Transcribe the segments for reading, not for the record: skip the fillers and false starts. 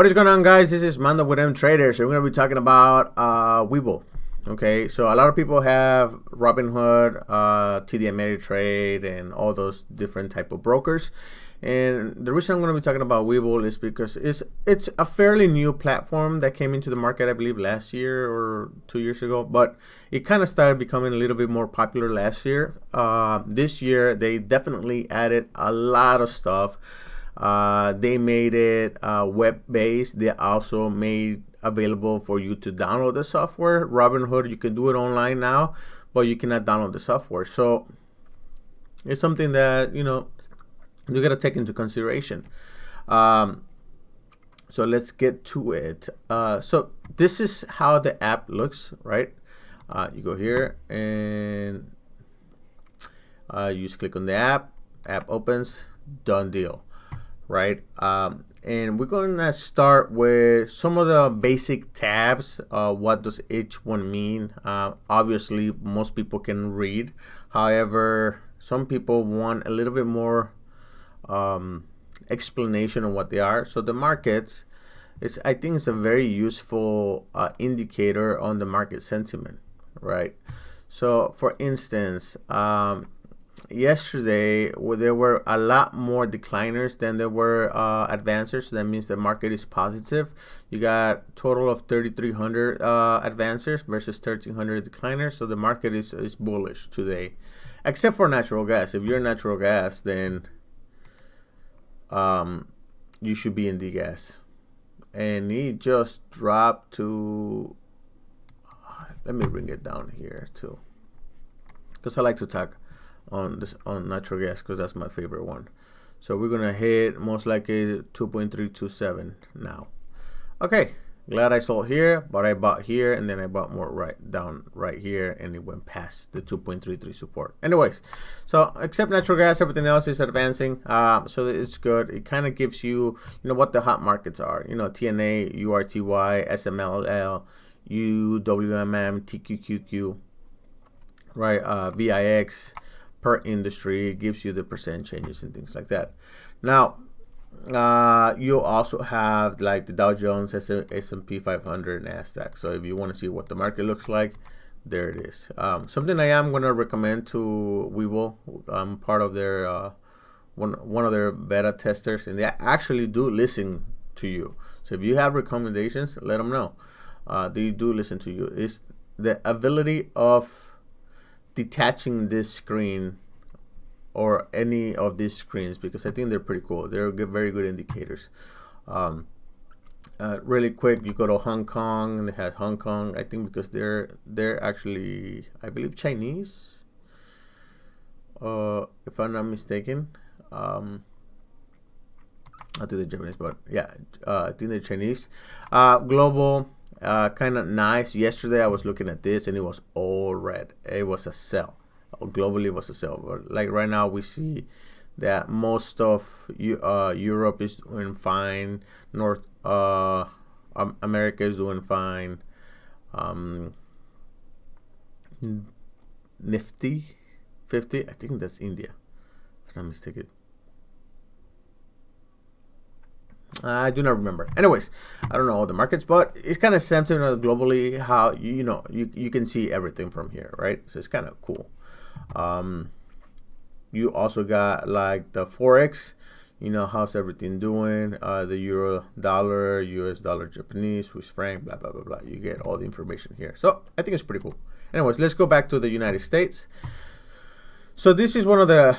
What is going on, guys? This is Mando with M Traders. We're going to be talking about Webull. Okay, so a lot of people have Robinhood, TD Ameritrade, and all those different type of brokers. And the reason I'm going to be talking about Webull is because it's a fairly new platform that came into the market, I believe, last year or 2 years ago. But it kind of started becoming a little bit more popular last year. This year, they definitely added a lot of stuff. They made it web-based. They also made available for you to download the software. Robinhood, you can do it online now, but you cannot download the software. So it's something that you got to take into consideration. So let's get to it. So this is how the app looks, right? You go here and you just click on the app. App opens. Done deal. Right, and we're going to start with some of the basic tabs. What does each one mean? Obviously, most people can read. However, some people want a little bit more explanation on what they are. So the markets, I think it's a very useful indicator on the market sentiment, right? So, for instance, yesterday there were a lot more decliners than there were advancers. So that means the market is positive. You got total of 3,300 advancers versus 1,300 decliners. So the market is bullish today, except for natural gas. If you're natural gas, then you should be in DGAZ. And it just dropped to, let me bring it down here too, because I like to talk on natural gas because that's my favorite one. So we're gonna hit most likely 2.327 now. Okay, glad I sold here, but I bought here and then I bought more right here, and it went past the 2.33 support. Anyways, so except natural gas, everything else is advancing. So it's good. It kind of gives you what the hot markets are. TNA, URTY, SMLL, UWMM, TQQQ, right? VIX. Per industry, it gives you the percent changes and things like that. Now, you also have like the Dow Jones, S&P 500, NASDAQ. So if you want to see what the market looks like, there it is. Something I am going to recommend to Webull. I'm part of their one of their beta testers, and they actually do listen to you. So if you have recommendations, let them know. They do listen to you. It's the ability of detaching this screen or any of these screens, because I think they're pretty cool. They're very good indicators. Really quick, you go to Hong Kong, and they have Hong Kong, I think, because they're actually, I believe, Chinese, if I'm not mistaken. I think they're Japanese, but yeah, I think they're Chinese. Global, kind of nice. Yesterday I was looking at this and it was all red. It was a sell. Globally it was a sell. But like right now we see that most of Europe is doing fine. North America is doing fine. Nifty 50, I think that's India, if I'm not mistaken. I do not remember. Anyways, I don't know all the markets, but it's kind of something globally how you can see everything from here, right? So it's kind of cool. You also got like the forex. How's everything doing? The euro, dollar, US dollar, Japanese, Swiss franc, blah blah blah blah. You get all the information here. So I think it's pretty cool. Anyways, let's go back to the United States. So this is one of the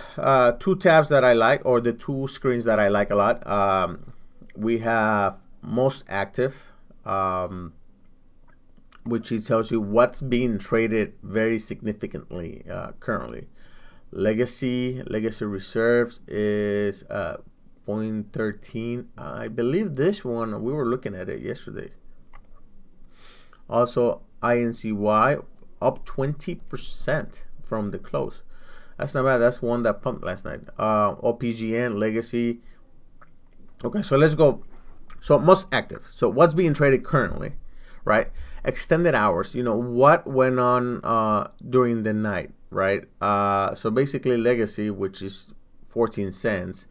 two tabs that I like, or the two screens that I like a lot. We have most active, which it tells you what's being traded very significantly currently. Legacy reserves is 0.13. I believe this one, we were looking at it yesterday. Also, INCY up 20% from the close. That's not bad. That's one that pumped last night. OPGN, Legacy. Okay, so let's go. So most active. So what's being traded currently, right? Extended hours. What went on during the night, right? So basically Legacy, which is 14 cents,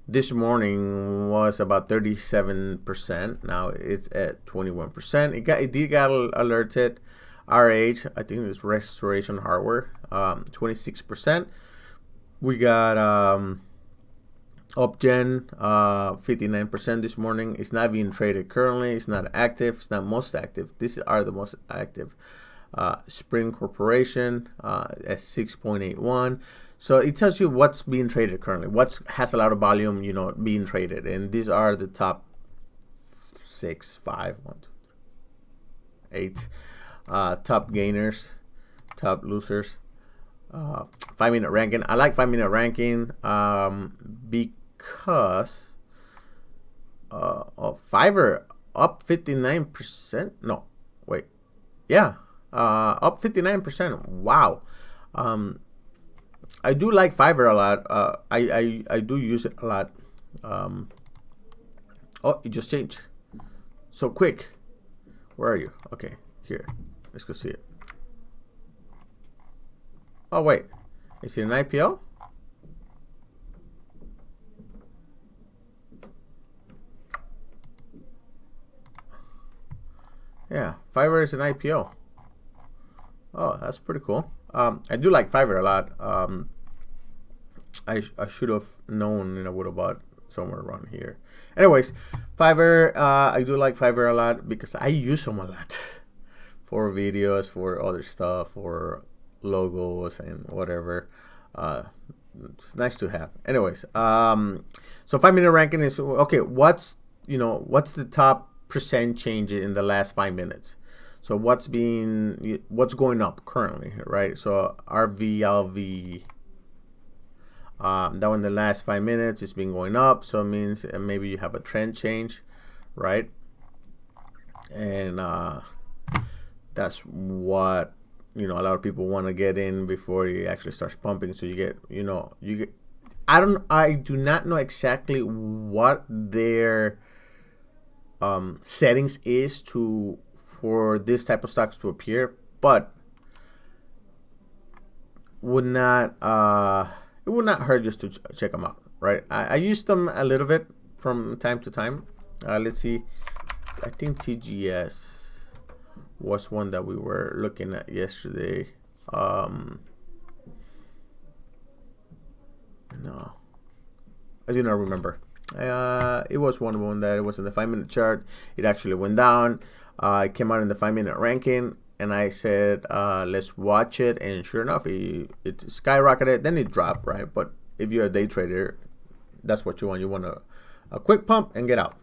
this morning was about 37%. Now it's at 21%. It did get alerted. RH, I think it's Restoration Hardware, 26%. We got Upgen, 59% this morning. It's not being traded currently. It's not active. It's not most active. These are the most active. Spring Corporation at 6.81. So it tells you what's being traded currently, what has a lot of volume, being traded, and these are the top 6, 5, 1, 2, 8 top gainers, top losers. 5-minute ranking. I like 5-minute ranking because Fiverr up 59%. No, wait, yeah, up 59%. Wow. I do like Fiverr a lot. I do use it a lot. Oh, it just changed so quick. Where are you? Okay, here. Let's go see it. Oh wait, is it an IPO? Yeah, Fiverr is an IPO. Oh, that's pretty cool. I do like Fiverr a lot. I should have known, would have bought somewhere around here. Anyways, Fiverr, I do like Fiverr a lot because I use them a lot for videos, for other stuff, for logos and whatever. It's nice to have. Anyways, so 5-minute ranking is okay. What's the top percent change in the last 5 minutes? So what's going up currently, right? So RVLV, that one, the last 5 minutes it's been going up, so it means maybe you have a trend change, right? And that's what a lot of people want to get in before it actually starts pumping. So you get I do not know exactly what their settings is for this type of stocks to appear, but it would not hurt just to check them out, right? I use them a little bit from time to time. Let's see. I think TGS was one that we were looking at yesterday. No, I do not remember. It was one of them that it was in the 5-minute chart. It actually went down. It came out in the 5-minute ranking, and I said, let's watch it. And sure enough, it skyrocketed. Then it dropped, right? But if you're a day trader, that's what you want. You want a quick pump and get out.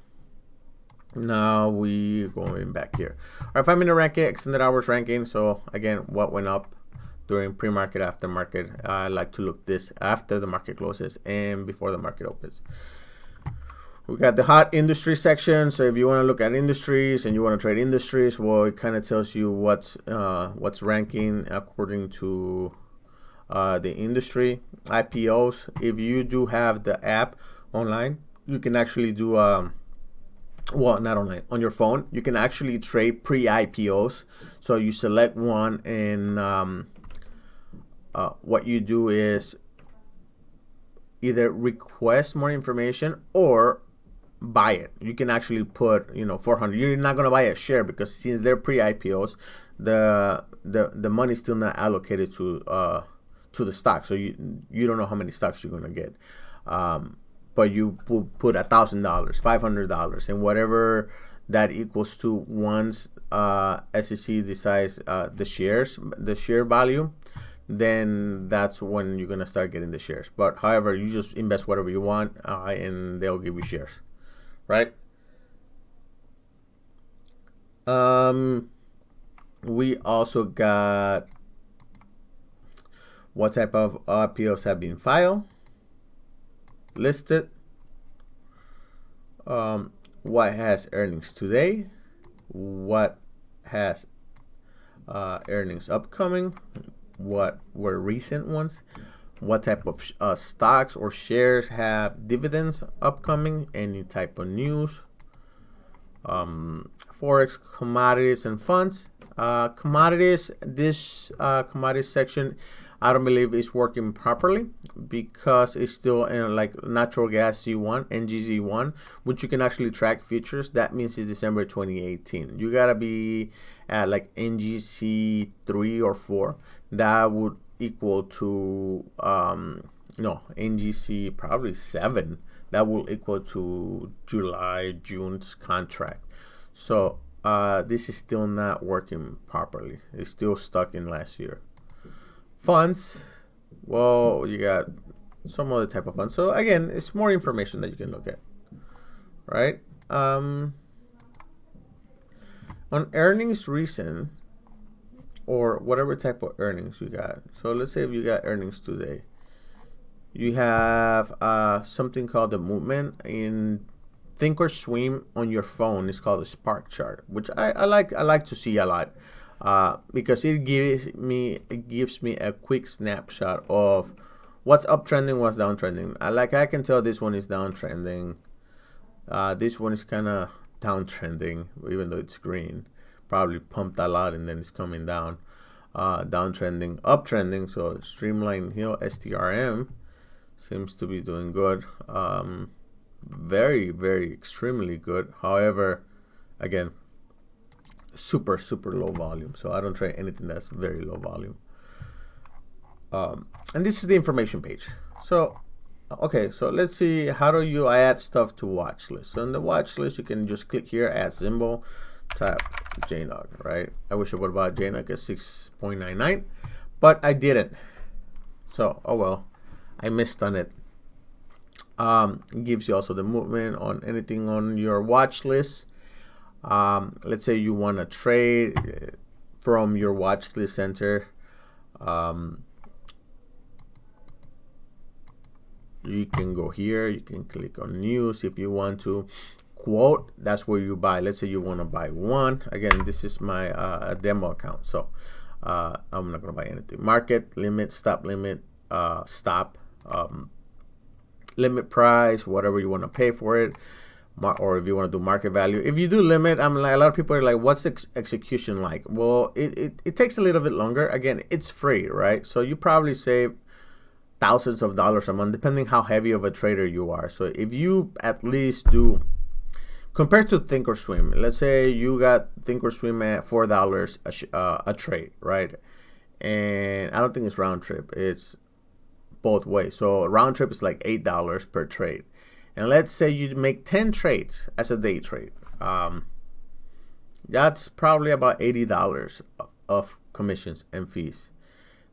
Now we going back here. All right, 5-minute ranking, extended hours ranking. So again, what went up during pre-market, after market. I like to look this after the market closes and before the market opens. We got the hot industry section. So if you want to look at industries and you want to trade industries, well, it kind of tells you what's ranking according to the industry. IPOs. If you do have the app online, you can actually do well, not online, on your phone. You can actually trade pre-IPOs. So you select one, and what you do is either request more information or buy it. You can actually put 400. You're not going to buy a share because since they're pre-IPOs, the money's still not allocated to the stock. So you don't know how many stocks you're going to get. But you put $1,000, $500, and whatever that equals to once SEC decides the share value, then that's when you're gonna start getting the shares. But however, you just invest whatever you want, and they'll give you shares, right? We also got what type of IPOs have been filed, listed, what has earnings today, what has earnings upcoming, what were recent ones, what type of stocks or shares have dividends upcoming, any type of news, forex, commodities, and funds. Commodities, this commodities section, I don't believe it's working properly because it's still in like natural gas C1, NGZ1, which you can actually track futures. That means it's December 2018. You gotta be at like NGC 3 or 4. That would equal to no, NGC probably 7. That will equal to June's contract. So this is still not working properly. It's still stuck in last year. Funds, well, you got some other type of funds. So again, it's more information that you can look at, right? On earnings recent, or whatever type of earnings you got. So let's say if you got earnings today, you have something called the movement in Thinkorswim on your phone. It's called the Spark chart, which I like to see a lot. Because it gives me a quick snapshot of what's uptrending, what's downtrending. I can tell this one is downtrending. This one is kind of downtrending, even though it's green. Probably pumped a lot and then it's coming down. Downtrending, uptrending. So Streamline Hill STRM seems to be doing good. Very, very extremely good. However, again, super low volume, so I don't trade anything that's very low volume. And this is the information page. So okay, so let's see, how do you add stuff to watch list? So in the watch list, you can just click here, add symbol, tap JNUG, right? I wish I would have bought JNUG at 6.99, but I didn't. So oh well, I missed on it. It gives you also the movement on anything on your watch list. Let's say you want to trade from your watch list center. You can go here, you can click on news if you want to. Quote, that's where you buy. Let's say you want to buy one. Again, this is my demo account, so I'm not going to buy anything. Market, limit, stop limit, stop, limit price, whatever you want to pay for it. Or if you want to do market value. If you do limit, I'm like, a lot of people are like, what's the execution like? Well, it takes a little bit longer. Again, it's free, right? So you probably save thousands of dollars a month, depending how heavy of a trader you are. So if you at least do, compared to Thinkorswim, let's say you got Thinkorswim at $4 a trade, right? And I don't think it's round trip. It's both ways. So round trip is like $8 per trade. And let's say you make 10 trades as a day trade. That's probably about $80 of commissions and fees.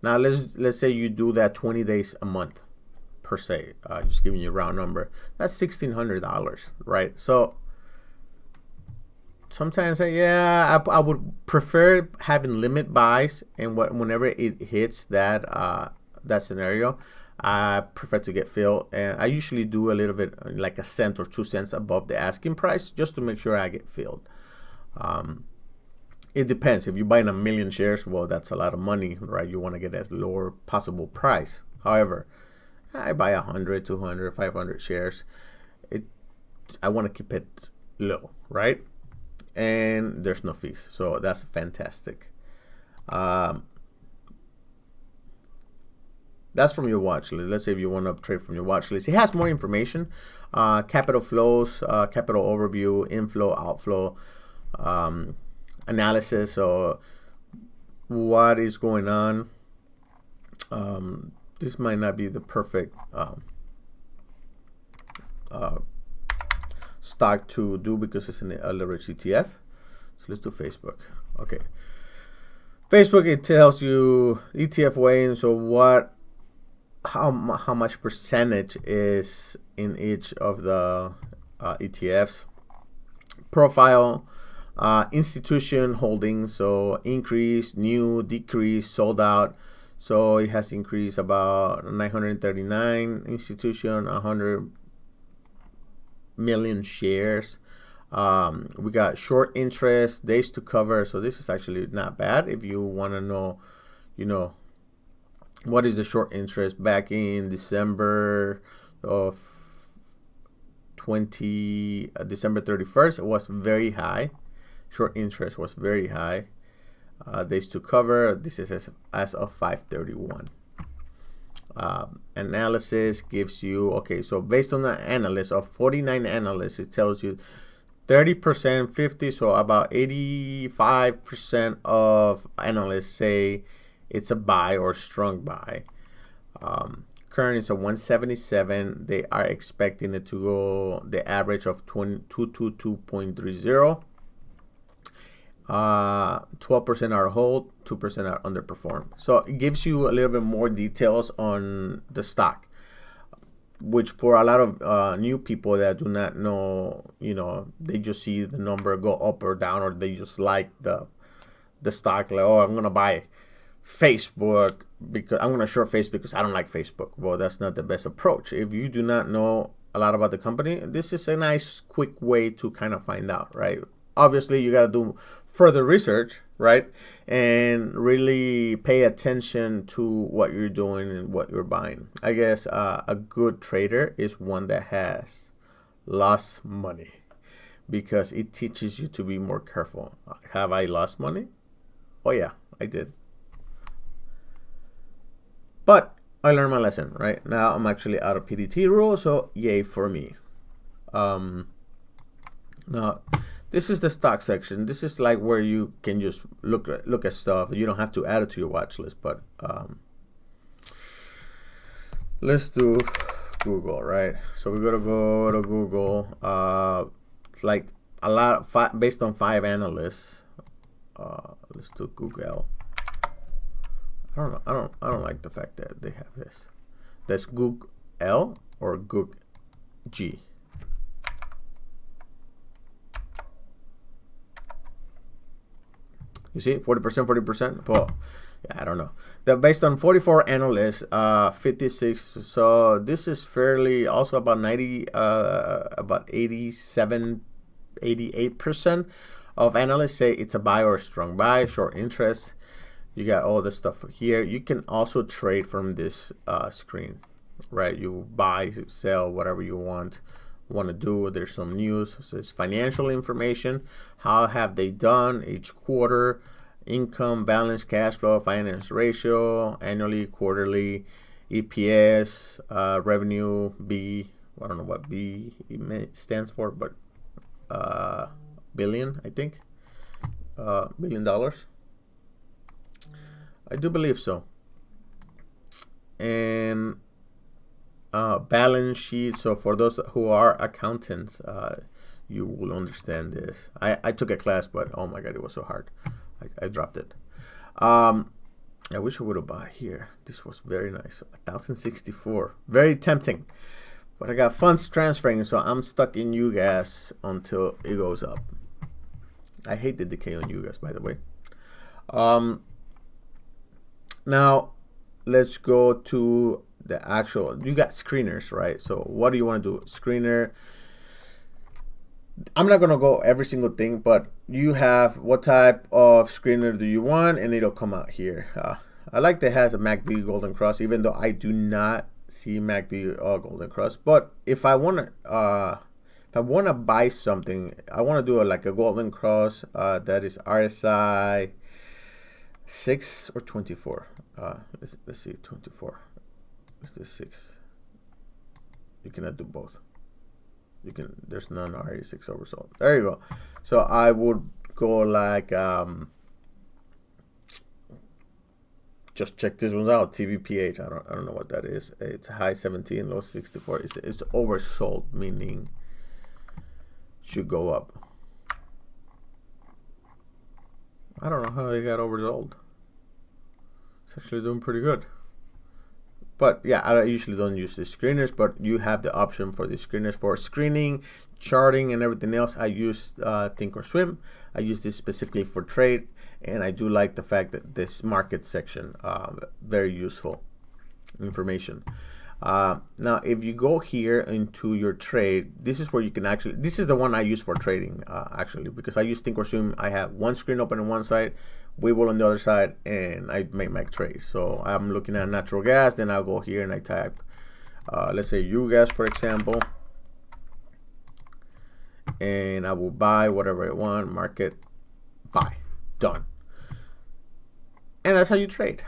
Now let's say you do that 20 days a month per se. Just giving you a round number. That's $1,600, right? So sometimes I would prefer having limit buys, and whenever it hits that scenario, I prefer to get filled, and I usually do a little bit, like a cent or 2 cents above the asking price, just to make sure I get filled. It depends. If you're buying 1 million shares, well, that's a lot of money, right? You want to get as lower possible price. However, I buy 100, 200, 500 shares. I want to keep it low, right? And there's no fees, so that's fantastic. That's from your watch list. Let's say if you want to trade from your watch list, it has more information, capital flows, capital overview, inflow, outflow, analysis. So what is going on? This might not be the perfect stock to do because it's an leverage ETF. So let's do Facebook. Okay, Facebook, it tells you ETF weighing. So how much percentage is in each of the ETFs. Profile, institution holdings, so increase, new, decrease, sold out. So it has increased about 939 institution, 100 million shares. We got short interest, days to cover. So this is actually not bad if you want to know, what is the short interest. Back in December of December 31st, it was very high. Short interest was very high. Days to cover, this is as of 5/31. analysis gives you, okay, so based on the analysis of 49 analysts, it tells you 30%, 50, so about 85% of analysts say it's a buy or strong buy. Current is a 177. They are expecting it to go the average of 222.30. 12% are hold, 2% are underperform. So it gives you a little bit more details on the stock, which for a lot of new people that do not know, you know, they just see the number go up or down, or they just like the stock, like, oh, I'm gonna buy Facebook because I'm gonna short Facebook because I don't like Facebook. Well, that's not the best approach. If you do not know a lot about the company, this is a nice quick way to kind of find out, right? Obviously, you got to do further research, right? And really pay attention to what you're doing and what you're buying. I guess a good trader is one that has lost money, because it teaches you to be more careful. Have I lost money? Oh yeah, I did. But I learned my lesson, right? Now I'm actually out of PDT rule, so yay for me. Now, this is the stock section. This is like where you can just look at stuff. You don't have to add it to your watch list, but let's do Google, right? So we're gonna go to Google. Like a lot based on 5 analysts. Let's do Google. I don't like the fact that they have this. That's Google L or Google G. You see, 40%, 40%. Well, yeah, I don't know. They're based on 44 analysts, 56. So this is fairly also about 90, about 87, 88% of analysts say it's a buy or a strong buy, short interest. You got all this stuff here. You can also trade from this screen, right? You buy, sell, whatever you want to do. There's some news. So it's financial information. How have they done each quarter? Income, balance, cash flow, finance ratio, annually, quarterly, EPS, revenue, B. I don't know what B stands for, but billion, I think. $1 billion. I do believe so. And balance sheet. So for those who are accountants, you will understand this. I took a class, but oh my god, it was so hard. I dropped it. I wish I would have bought here. This was very nice. 1,064. Very tempting. But I got funds transferring, so I'm stuck in UGAZ until it goes up. I hate the decay on UGAZ, by the way. Now, let's go to the actual, you got screeners, right? So what do you want to do? Screener. I'm not going to go every single thing, but you have what type of screener do you want, and it'll come out here. I like that it has a MACD Golden Cross, even though I do not see MACD Golden Cross. But if I want to buy something, I want to do like a Golden Cross that is RSI 6 or 24. Let's see, 24. Is this 6? You cannot do both. You can. There's none RE6 oversold. There you go. So I would go like just check this one out. TVPH. I don't know what that is. It's high 17, low 64. It's oversold, meaning should go up. I don't know how they got oversold. It's actually doing pretty good. But yeah, I usually don't use the screeners, but you have the option for the screeners for screening, charting, and everything else. I use Thinkorswim. I use this specifically for trade, and I do like the fact that this market section, very useful information. Now, if you go here into your trade, this is where you can actually, this is the one I use for trading, actually, because I use Thinkorswim. I have one screen open on one side, Webull on the other side, and I make my trades. So I'm looking at natural gas, then I'll go here and I type, let's say UGAZ, for example, and I will buy whatever I want, market, buy, done. And that's how you trade.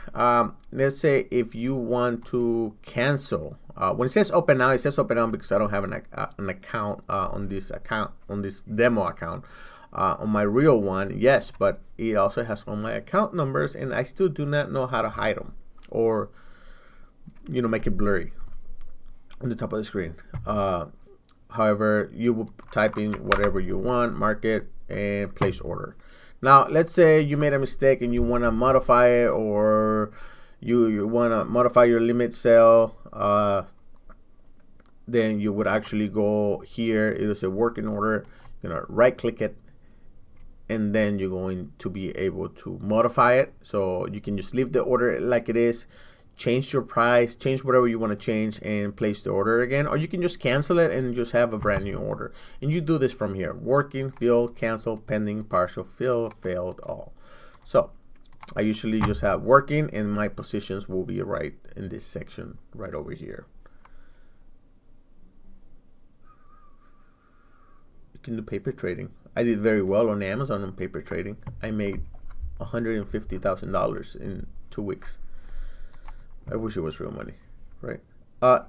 Let's say if you want to cancel, when it says open now, it says open now because I don't have an account on this demo account. On my real one, yes, but it also has all my account numbers, and I still do not know how to hide them or, you know, make it blurry on the top of the screen. However, you will type in whatever you want, market, and place order. Now, let's say you made a mistake and you want to modify it, or you want to modify your limit sell. Then you would actually go here. It is a working order. You're gonna right click it, and then you're going to be able to modify it. So you can just leave the order like it is, change your price, change whatever you want to change, and place the order again. Or you can just cancel it and just have a brand new order. And you do this from here: working, fill, cancel, pending, partial, fill, failed, all. So I usually just have working, and my positions will be right in this section right over here. You can do paper trading. I did very well on Amazon on paper trading. I made $150,000 in 2 weeks. I wish it was real money, right?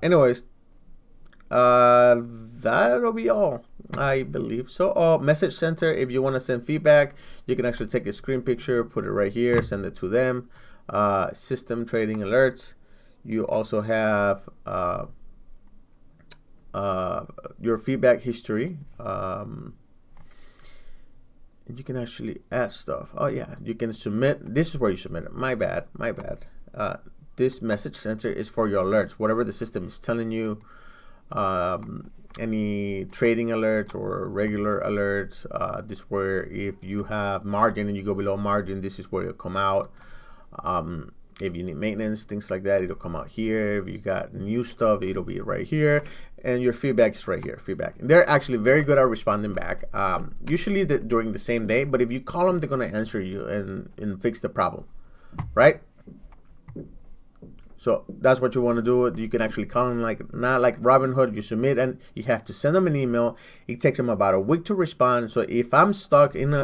Anyways, that'll be all. I believe so. Message center, if you want to send feedback, you can actually take a screen picture, put it right here, send it to them. System trading alerts. You also have your feedback history. You can actually add stuff. Oh yeah, you can submit. This is where you submit it. My bad. This message center is for your alerts, whatever the system is telling you. Any trading alerts or regular alerts. This is where if you have margin and you go below margin, this is where it'll come out. If you need maintenance, things like that, it'll come out here. If you got new stuff, it'll be right here. And your feedback is right here, feedback. And they're actually very good at responding back, usually during the same day. But if you call them, they're going to answer you and fix the problem, right? So that's what you want to do. You can actually call them, like not like Robinhood. You submit and you have to send them an email. It takes them about a week to respond. So if I'm stuck in a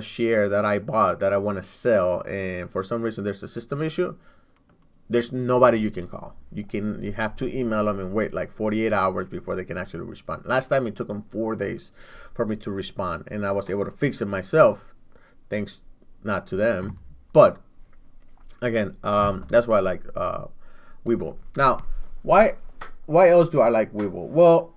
share that I bought that I want to sell, and for some reason there's a system issue, there's nobody you can call. You have to email them and wait like 48 hours before they can actually respond. Last time it took them 4 days for me to respond, and I was able to fix it myself, thanks not to them. But again, that's why I like Webull. Now, why else do I like Webull? Well,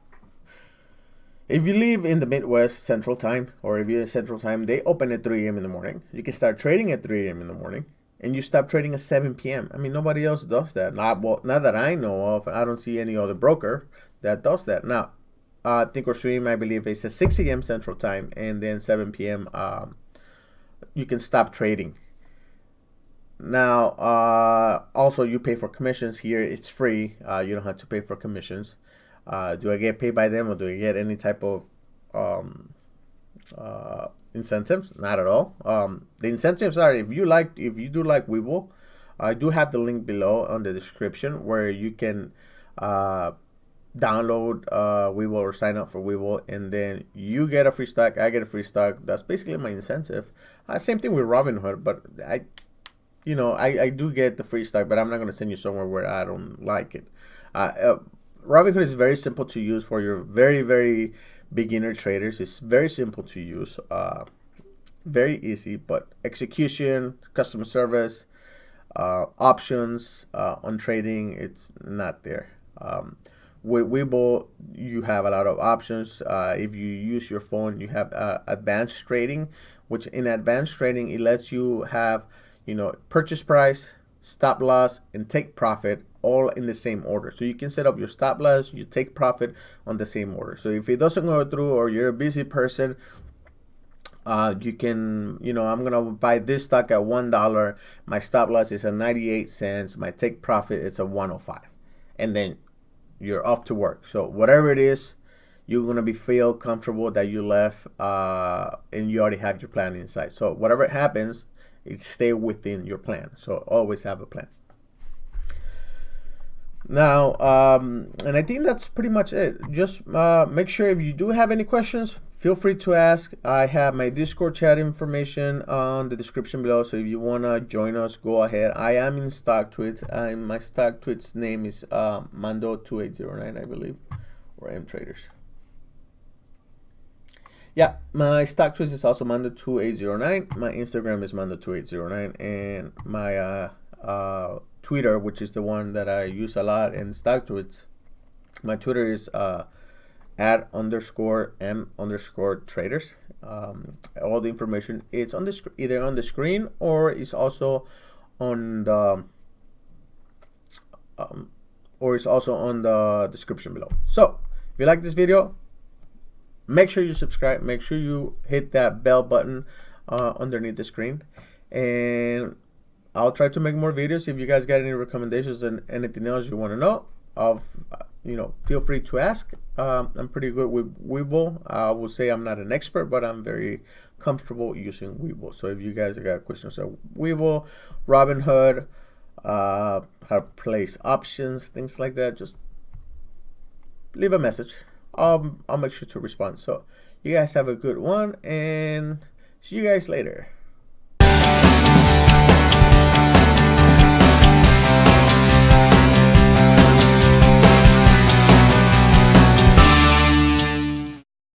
if you live in the Midwest Central Time, or if you're in Central Time, they open at 3 a.m. in the morning. You can start trading at 3 a.m. in the morning, and you stop trading at 7 p.m. I mean, nobody else does that. Not that I know of. I don't see any other broker that does that. Now, Thinkorswim, I believe, is at 6 a.m. Central Time, and then 7 p.m. You can stop trading. Now, also you pay for commissions here. It's free. You don't have to pay for commissions. Do I get paid by them, or do I get any type of incentives? Not at all. The incentives are, if you do like Webull, I do have the link below on the description where you can download Webull or sign up for Webull, and then you get a free stock. I get a free stock. That's basically my incentive. Same thing with Robinhood, but I do get the free stock, but I'm not going to send you somewhere where I don't like it. Robinhood is very simple to use for your very, very beginner traders. It's very simple to use, very easy, but execution, customer service, options on trading, it's not there. With Webull, you have a lot of options. If you use your phone, you have advanced trading, which in advanced trading, it lets you have, purchase price, stop loss, and take profit all in the same order. So you can set up your stop loss, you take profit on the same order. So if it doesn't go through, or you're a busy person, you can, I'm going to buy this stock at $1. My stop loss is at 98 cents. My take profit is at 105. And then you're off to work. So whatever it is, you're going to feel comfortable that you left and you already have your plan inside. So whatever happens, it stay within your plan. So always have a plan. Now, and I think that's pretty much it. Just make sure if you do have any questions, feel free to ask. I have my Discord chat information on the description below, so if you wanna join us, go ahead. I am in StockTwits, and my StockTwits name is Mando2809, I believe, or M-Traders. Yeah, my StockTwits is also Mando2809. My Instagram is Mando2809, and my Twitter, which is the one that I use a lot in StockTwits, my Twitter is @_M_traders. All the information is on the either on the screen or is also on the description below. So if you like this video, make sure you subscribe. Make sure you hit that bell button underneath the screen, and I'll try to make more videos. If you guys got any recommendations and anything else you want to know, feel free to ask. I'm pretty good with Webull. I will say I'm not an expert, but I'm very comfortable using Webull. So if you guys got questions on Webull, Robinhood, how to place options, things like that, just leave a message. I'll make sure to respond. So you guys have a good one, and see you guys later.